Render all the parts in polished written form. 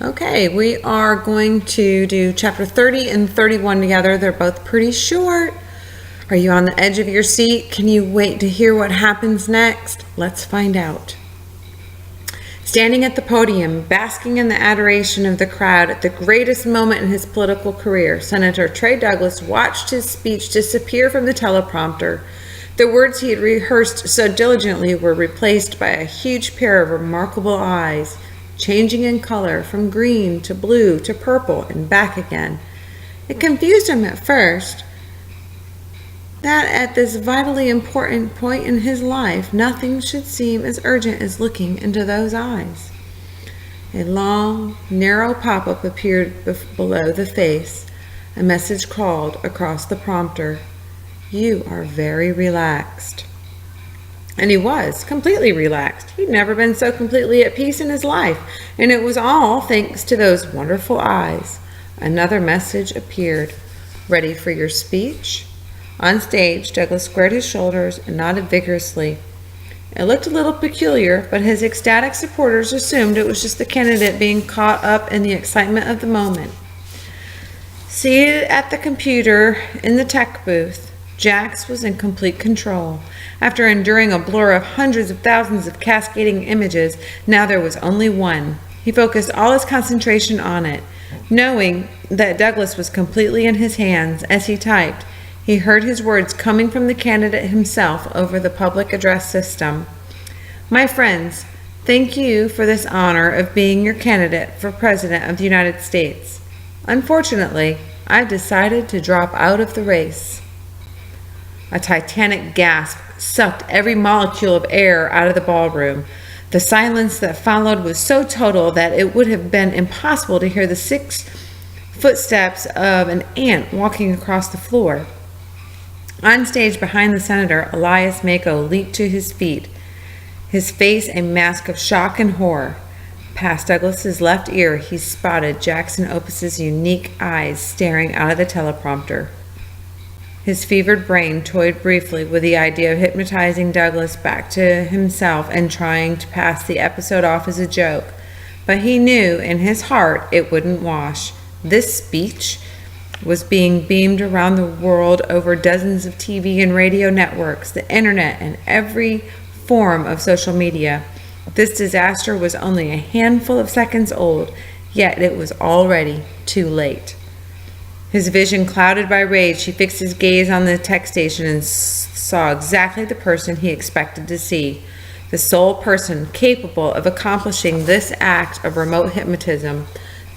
Okay, we are going to do chapter 30 and 31 together. They're both pretty short. Are you on the edge of your seat? Can you wait to hear what happens next? Let's find out. Standing at the podium, basking in the adoration of the crowd at the greatest moment in his political career, Senator Trey Douglas watched his speech disappear from the teleprompter. The words he had rehearsed so diligently were replaced by a huge pair of remarkable eyes, changing in color from green to blue to purple and back again. It confused him at first that at this vitally important point in his life, nothing should seem as urgent as looking into those eyes. A long, narrow pop-up appeared below the face. A message crawled across the prompter. "You are very relaxed." And he was completely relaxed. He'd never been so completely at peace in his life, and it was all thanks to those wonderful eyes. Another message appeared. "Ready for your speech?" On stage, Douglas squared his shoulders and nodded vigorously. It looked a little peculiar, but his ecstatic supporters assumed it was just the candidate being caught up in the excitement of the moment. Seated at the computer in the tech booth, Jax was in complete control. After enduring a blur of hundreds of thousands of cascading images, now there was only one. He focused all his concentration on it. Knowing that Douglas was completely in his hands as he typed, he heard his words coming from the candidate himself over the public address system. "My friends, thank you for this honor of being your candidate for President of the United States. Unfortunately, I've decided to drop out of the race." A titanic gasp sucked every molecule of air out of the ballroom. The silence that followed was so total that it would have been impossible to hear the 6 footsteps of an ant walking across the floor. On stage behind the senator, Elias Mako leaped to his feet, his face a mask of shock and horror. Past Douglas's left ear, he spotted Jackson Opus's unique eyes staring out of the teleprompter. His fevered brain toyed briefly with the idea of hypnotizing Douglas back to himself and trying to pass the episode off as a joke, but he knew in his heart it wouldn't wash. This speech was being beamed around the world over dozens of TV and radio networks, the internet, and every form of social media. This disaster was only a handful of seconds old, yet it was already too late. His vision clouded by rage, he fixed his gaze on the tech station and saw exactly the person he expected to see. The sole person capable of accomplishing this act of remote hypnotism,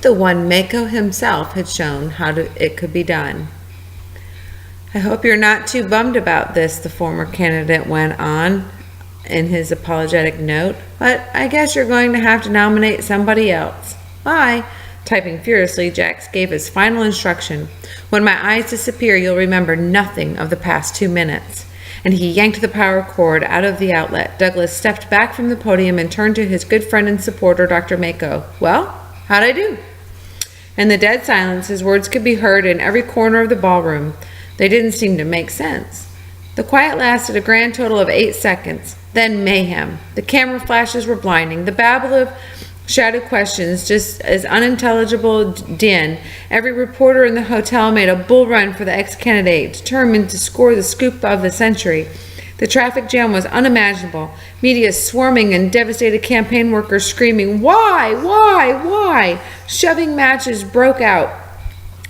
the one Mako himself had shown how it could be done. "I hope you're not too bummed about this," the former candidate went on in his apologetic note, "but I guess you're going to have to nominate somebody else. Bye." Typing furiously, Jax gave his final instruction. "When my eyes disappear, you'll remember nothing of the past 2 minutes." And he yanked the power cord out of the outlet. Douglas stepped back from the podium and turned to his good friend and supporter, Dr. Mako. "Well, how'd I do?" In the dead silence, his words could be heard in every corner of the ballroom. They didn't seem to make sense. The quiet lasted a grand total of 8 seconds. Then mayhem. The camera flashes were blinding. The babble of shouted questions, just as unintelligible din. Every reporter in the hotel made a bull run for the ex-candidate, determined to score the scoop of the century. The traffic jam was unimaginable. Media swarming and devastated campaign workers screaming, "Why? Why? Why?" Shoving matches broke out.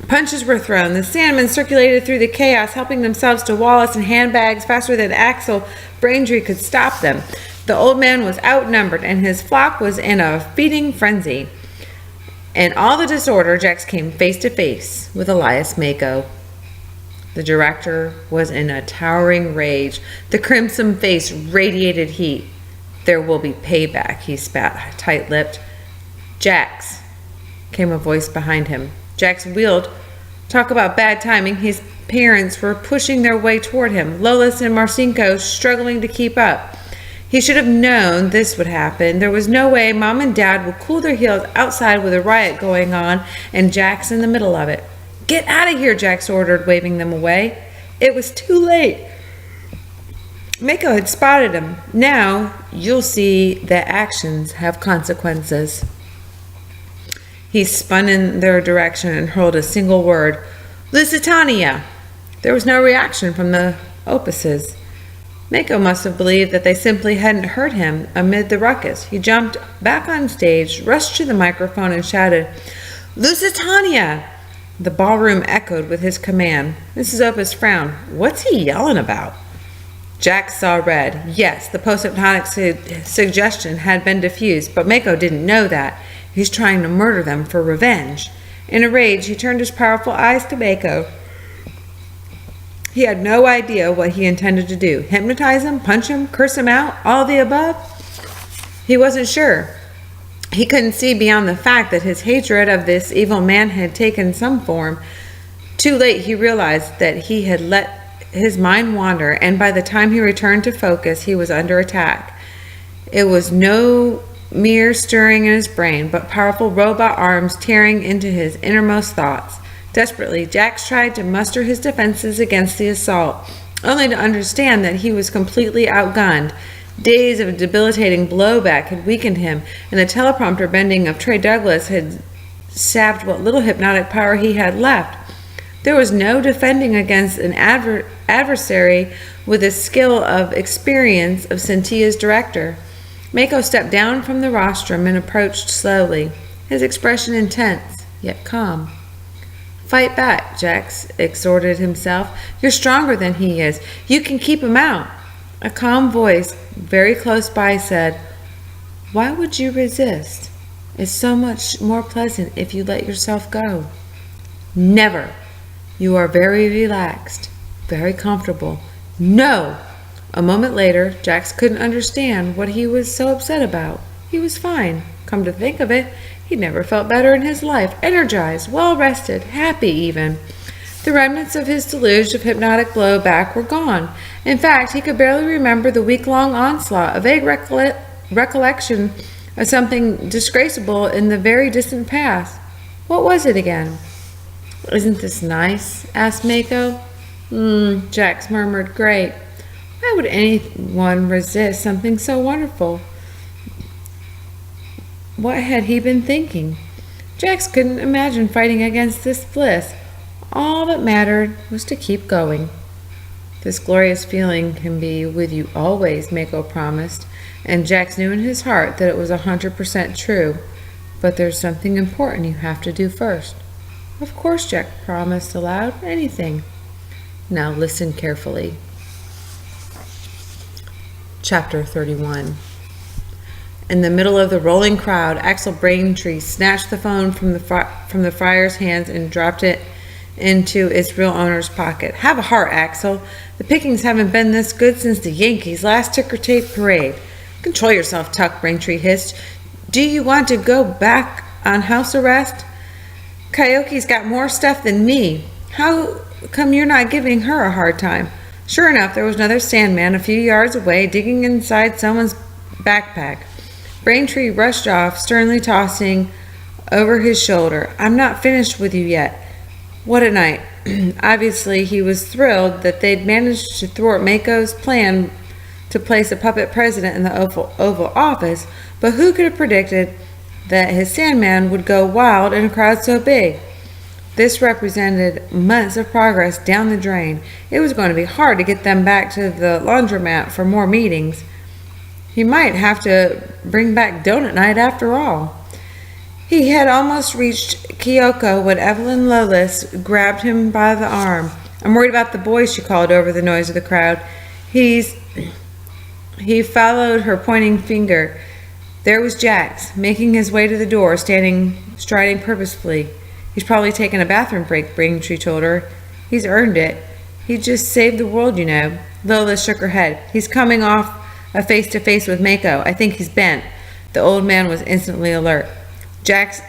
Punches were thrown. The Sandmen circulated through the chaos, helping themselves to wallets and handbags faster than Axel Braintree could stop them. The old man was outnumbered, and his flock was in a feeding frenzy. In all the disorder, Jax came face to face with Elias Mako. The director was in a towering rage. The crimson face radiated heat. "There will be payback," he spat tight-lipped. "Jax," came a voice behind him. Jax wheeled. Talk about bad timing. His parents were pushing their way toward him, Lolis and Marcinko struggling to keep up. He should have known this would happen. There was no way Mom and Dad would cool their heels outside with a riot going on and Jax in the middle of it. "Get out of here," Jax ordered, waving them away. It was too late. Mako had spotted him. "Now you'll see that actions have consequences." He spun in their direction and hurled a single word, "Lusitania!" There was no reaction from the Opuses. Mako must have believed that they simply hadn't heard him amid the ruckus. He jumped back on stage, rushed to the microphone, and shouted, "Lusitania!" The ballroom echoed with his command. Mrs. Opus frowned. What's he yelling about? Jack saw red. Yes, the post-hypnotic suggestion had been diffused, but Mako didn't know that. He's trying to murder them for revenge. In a rage, he turned his powerful eyes to Mako. He had no idea what he intended to do. Hypnotize him, punch him, curse him out, all of the above? He wasn't sure. He couldn't see beyond the fact that his hatred of this evil man had taken some form. Too late he realized that he had let his mind wander, and by the time he returned to focus, he was under attack. It was no mere stirring in his brain, but powerful robot arms tearing into his innermost thoughts. Desperately, Jax tried to muster his defenses against the assault, only to understand that he was completely outgunned. Days of debilitating blowback had weakened him, and the teleprompter bending of Trey Douglas had sapped what little hypnotic power he had left. There was no defending against an adversary with the skill of experience of Cynthia's director. Mako stepped down from the rostrum and approached slowly, his expression intense, yet calm. "Fight back," Jax exhorted himself. "You're stronger than he is. You can keep him out." A calm voice, very close by, said, "Why would you resist? It's so much more pleasant if you let yourself go." "Never. You are very relaxed, very comfortable." "No!" A moment later, Jax couldn't understand what he was so upset about. He was fine. Come to think of it, he'd never felt better in his life, energized, well-rested, happy even. The remnants of his deluge of hypnotic blowback were gone. In fact, he could barely remember the week-long onslaught, a vague recollection of something disgraceful in the very distant past. What was it again? "Isn't this nice?" asked Mako. Jax murmured, "Great. Why would anyone resist something so wonderful?" What had he been thinking? Jax couldn't imagine fighting against this bliss. All that mattered was to keep going. "This glorious feeling can be with you always," Mako promised, and Jax knew in his heart that it was 100% true. "But there's something important you have to do first." "Of course," Jack promised aloud. "Anything." Now listen carefully. Chapter 31. In the middle of the rolling crowd, Axel Braintree snatched the phone from the friar's hands and dropped it into its real owner's pocket. "Have a heart, Axel. The pickings haven't been this good since the Yankees' last ticker tape parade." "Control yourself, Tuck," Braintree hissed. "Do you want to go back on house arrest? Kaioki's got more stuff than me. How come you're not giving her a hard time?" Sure enough, there was another Sandman a few yards away, digging inside someone's backpack. Braintree rushed off, sternly tossing over his shoulder, "I'm not finished with you yet." What a night. Obviously, he was thrilled that they'd managed to thwart Mako's plan to place a puppet president in the Oval Office, but who could have predicted that his Sandman would go wild in a crowd so big? This represented months of progress down the drain. It was going to be hard to get them back to the laundromat for more meetings. He might have to bring back donut night after all. He had almost reached Kyoko when Evelyn Lawless grabbed him by the arm. "I'm worried about the boys," she called over the noise of the crowd. He followed her pointing finger. There was Jax, making his way to the door, striding purposefully. "He's probably taken a bathroom break," Braintree told her. "He's earned it. He just saved the world, you know." Lola shook her head. "He's coming off a face-to-face with Mako. I think he's bent." The old man was instantly alert. Jax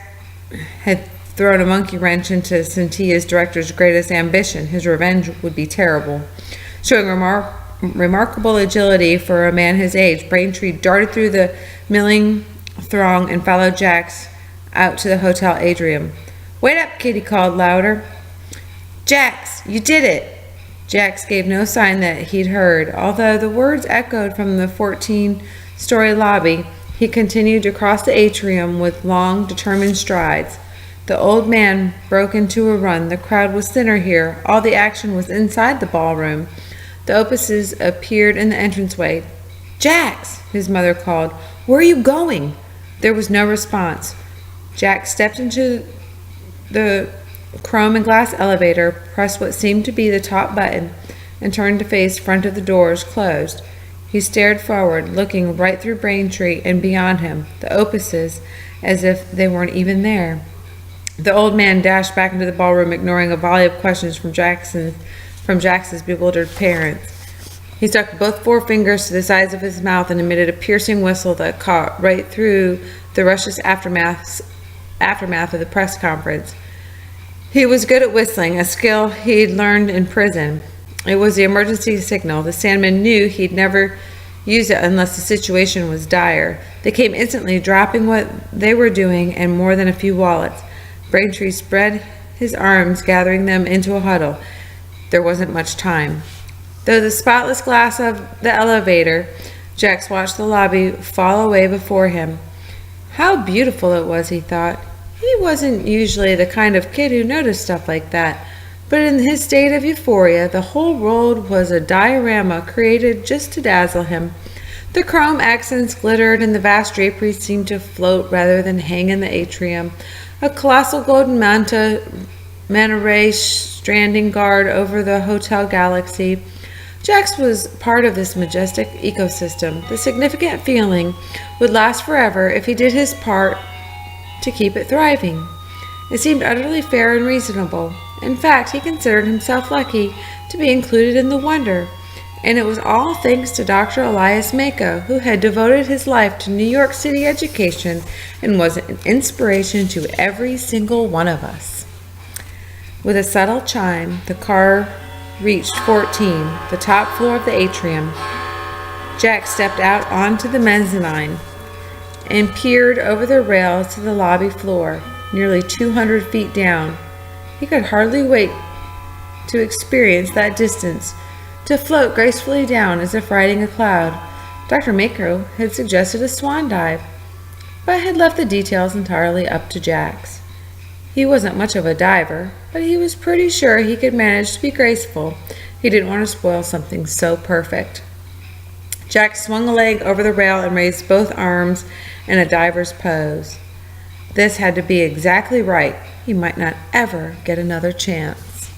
had thrown a monkey wrench into Cynthia's director's greatest ambition. His revenge would be terrible. Showing remarkable agility for a man his age, Braintree darted through the milling throng and followed Jax out to the hotel atrium. "Wait up," Kitty called louder. "Jax, you did it!" Jax gave no sign that he'd heard. Although the words echoed from the 14-story lobby, he continued to cross the atrium with long, determined strides. The old man broke into a run. The crowd was thinner here. All the action was inside the ballroom. The Opuses appeared in the entranceway. "Jax!" his mother called. "Where are you going?" There was no response. Jack stepped into the chrome and glass elevator, pressed what seemed to be the top button, and turned to face front of the doors closed. He stared forward, looking right through Braintree and beyond him, the Opuses, as if they weren't even there. The old man dashed back into the ballroom, ignoring a volley of questions from Jax's bewildered parents. He stuck both forefingers to the sides of his mouth and emitted a piercing whistle that caught right through the rushes aftermath of the press conference. He was good at whistling, a skill he'd learned in prison. It was the emergency signal. The Sandmen knew he'd never use it unless the situation was dire. They came instantly, dropping what they were doing and more than a few wallets. Braintree spread his arms, gathering them into a huddle. There wasn't much time. Through the spotless glass of the elevator, Jax watched the lobby fall away before him. How beautiful it was, he thought. He wasn't usually the kind of kid who noticed stuff like that, but in his state of euphoria, the whole world was a diorama created just to dazzle him. The chrome accents glittered and the vast draperies seemed to float rather than hang in the atrium. A colossal golden manta ray stranding guard over the hotel galaxy. Jax was part of this majestic ecosystem. The significant feeling would last forever if he did his part to keep it thriving. It seemed utterly fair and reasonable. In fact, he considered himself lucky to be included in the wonder. And it was all thanks to Dr. Elias Mako, who had devoted his life to New York City education and was an inspiration to every single one of us. With a subtle chime, the car reached 14, the top floor of the atrium. Jack stepped out onto the mezzanine and peered over the rails to the lobby floor, nearly 200 feet down. He could hardly wait to experience that distance, to float gracefully down as if riding a cloud. Dr. Mako had suggested a swan dive, but had left the details entirely up to Jax. He wasn't much of a diver, but he was pretty sure he could manage to be graceful. He didn't want to spoil something so perfect. Jack swung a leg over the rail and raised both arms in a diver's pose. This had to be exactly right. He might not ever get another chance.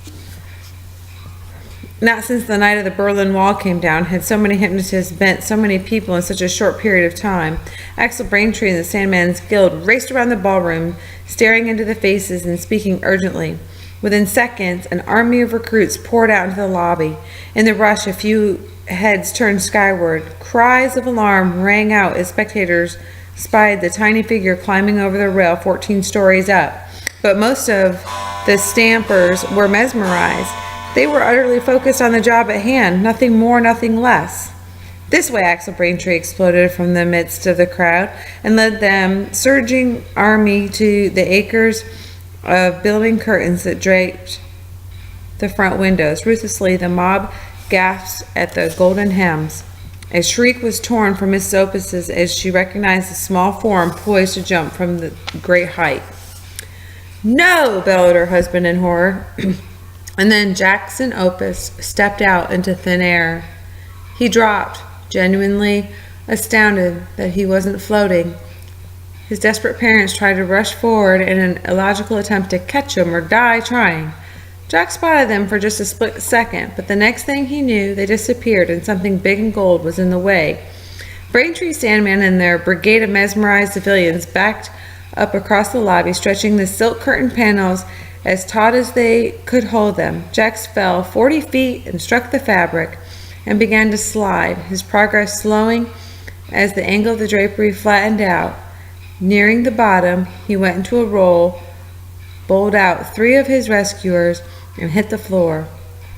Not since the night of the Berlin Wall came down had so many hypnotists bent so many people in such a short period of time. Axel Braintree and the Sandman's Guild raced around the ballroom, staring into the faces and speaking urgently. Within seconds, an army of recruits poured out into the lobby. In the rush, a few heads turned skyward. Cries of alarm rang out as spectators spied the tiny figure climbing over the rail 14 stories up. But most of the stampers were mesmerized. They were utterly focused on the job at hand, nothing more, nothing less. This way, Axel Braintree exploded from the midst of the crowd and led them, surging army, to the acres of billowing curtains that draped the front windows. Ruthlessly, the mob gasped at the golden hems. A shriek was torn from Miss Opus's as she recognized the small form poised to jump from the great height. "No!" bellowed her husband in horror. And then Jackson Opus stepped out into thin air. He dropped, genuinely astounded that he wasn't floating. His desperate parents tried to rush forward in an illogical attempt to catch him or die trying. Jack spotted them for just a split second, but the next thing he knew, they disappeared and something big and gold was in the way. Braintree, Sandman, and their brigade of mesmerized civilians backed up across the lobby, stretching the silk curtain panels as taut as they could hold them. Jax fell 40 feet and struck the fabric and began to slide, his progress slowing as the angle of the drapery flattened out. Nearing the bottom, he went into a roll, bowled out 3 of his rescuers, and hit the floor.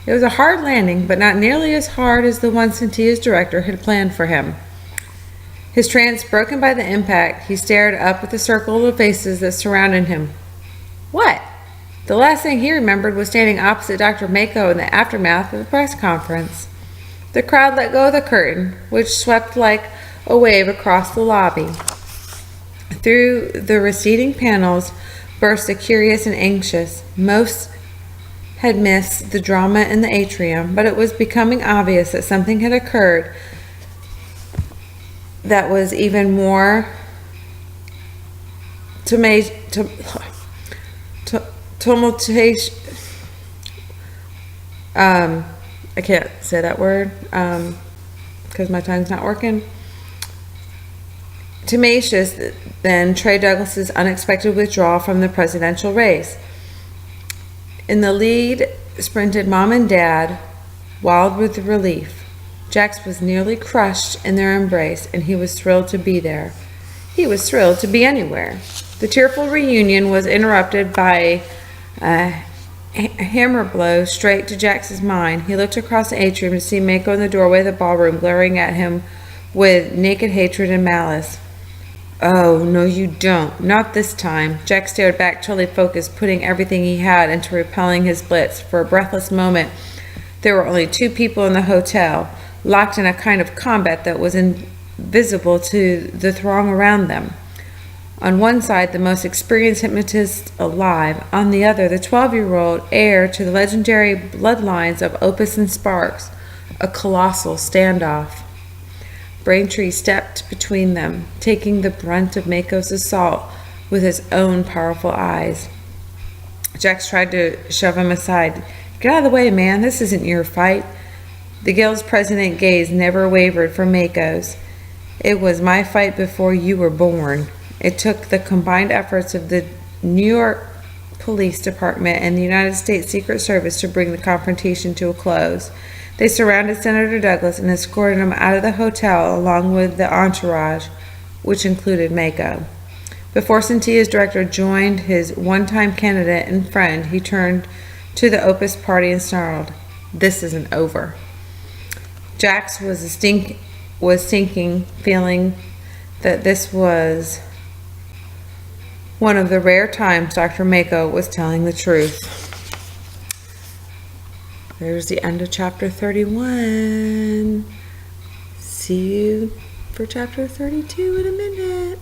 It was a hard landing, but not nearly as hard as the one Cynthia's director had planned for him. His trance broken by the impact, he stared up at the circle of faces that surrounded him. What? The last thing he remembered was standing opposite Dr. Mako in the aftermath of the press conference. The crowd let go of the curtain, which swept like a wave across the lobby. Through the receding panels burst a curious and anxious. Most had missed the drama in the atrium, but it was becoming obvious that something had occurred that was even more tumultuous. I can't say that word because my tongue's not working. Tenacious than Trey Douglas's unexpected withdrawal from the presidential race. In the lead sprinted Mom and Dad, wild with relief. Jax was nearly crushed in their embrace, and he was thrilled to be there. He was thrilled to be anywhere. The tearful reunion was interrupted by a hammer blow straight to Jax's mind. He looked across the atrium to see Mako in the doorway of the ballroom, glaring at him with naked hatred and malice. "Oh, no you don't. Not this time." Jack stared back, totally focused, putting everything he had into repelling his blitz. For a breathless moment, there were only two people in the hotel, locked in a kind of combat that was invisible to the throng around them. On one side, the most experienced hypnotist alive. On the other, the 12-year-old heir to the legendary bloodlines of Opus and Sparks. A colossal standoff. Braintree stepped between them, taking the brunt of Mako's assault with his own powerful eyes. Jax tried to shove him aside. "Get out of the way, man. This isn't your fight." The guild's president's gaze never wavered from Mako's. "It was my fight before you were born." It took the combined efforts of the New York Police Department and the United States Secret Service to bring the confrontation to a close. They surrounded Senator Douglas and escorted him out of the hotel along with the entourage, which included Mako. Before Cynthia's director joined his one-time candidate and friend, he turned to the Opus party and snarled, "This isn't over." Jax was sinking, feeling that this was one of the rare times Dr. Mako was telling the truth. There's the end of chapter 31. See you for chapter 32 in a minute.